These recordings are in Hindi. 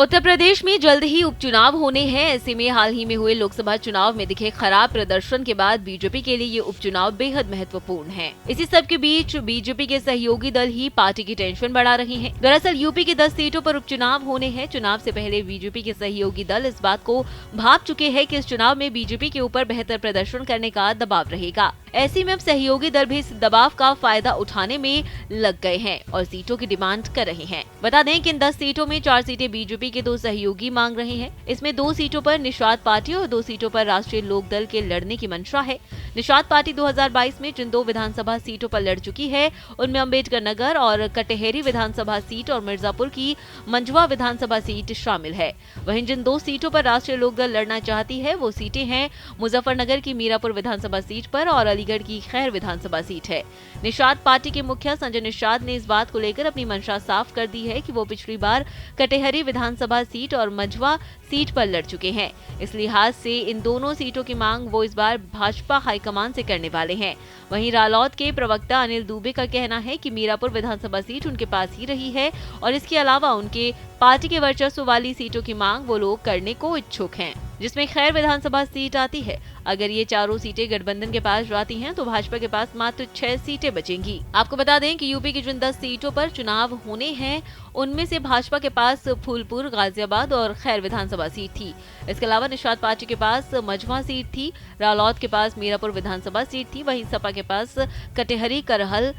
उत्तर प्रदेश में जल्द ही उपचुनाव होने हैं। ऐसे में हाल ही में हुए लोकसभा चुनाव में दिखे खराब प्रदर्शन के बाद बीजेपी के लिए ये उपचुनाव बेहद महत्वपूर्ण है। इसी सब के बीच बीजेपी के सहयोगी दल ही पार्टी की टेंशन बढ़ा रहे हैं। दरअसल यूपी की 10 सीटों पर उपचुनाव होने हैं। चुनाव से पहले बीजेपी के सहयोगी दल इस बात को भांप चुके हैं कि इस चुनाव में बीजेपी के ऊपर बेहतर प्रदर्शन करने का दबाव रहेगा। ऐसे में अब सहयोगी दल भी इस दबाव का फायदा उठाने में लग गए हैं और सीटों की डिमांड कर रहे हैं। बता दें कि इन 10 सीटों में 4 सीटें बीजेपी के 2 सहयोगी मांग रहे हैं। इसमें 2 सीटों पर निषाद पार्टी और 2 सीटों पर राष्ट्रीय लोक दल के लड़ने की मंशा है। निषाद पार्टी 2022 में जिन 2 विधानसभा सीटों पर लड़ चुकी है, उनमें अम्बेडकर नगर और कटेहरी विधानसभा सीट और मिर्जापुर की मंझवा विधानसभा सीट शामिल है। वहीं जिन 2 सीटों पर राष्ट्रीय लोक दल लड़ना चाहती है, वो सीटें हैं मुजफ्फरनगर की मीरापुर विधानसभा सीट पर और अलीगढ़ की खैर विधानसभा सीट है। निषाद पार्टी के मुखिया संजय निषाद ने इस बात को लेकर अपनी मंशा साफ कर दी है कि वो पिछली बार कटेहरी विधानसभा सीट और मंझवा सीट पर लड़ चुके हैं। इस लिहाज से इन दोनों सीटों की मांग वो इस बार भाजपा हाईकमान से करने वाले हैं। वहीं रालोद के प्रवक्ता अनिल दुबे का कहना है कि मीरापुर विधानसभा सीट उनके पास ही रही है और इसके अलावा उनके पार्टी के वर्चस्व वाली सीटों की मांग वो लोग करने को इच्छुक हैं, जिसमें खैर विधानसभा सीट आती है। अगर ये चारों सीटें गठबंधन के पास जाती हैं तो भाजपा के पास मात्र 6 सीटें बचेंगी। आपको बता दें कि यूपी की जिन 10 सीटों पर चुनाव होने हैं, उनमें से भाजपा के पास फूलपुर, गाजियाबाद और खैर विधानसभा सीट थी। इसके अलावा निषाद पार्टी के पास मझवा सीट थी, रालोद के पास मीरापुर विधानसभा सीट थी, वहीं सपा के पास कटेहरी, करहल,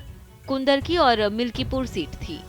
कुंदरकी और मिल्कीपुर सीट थी।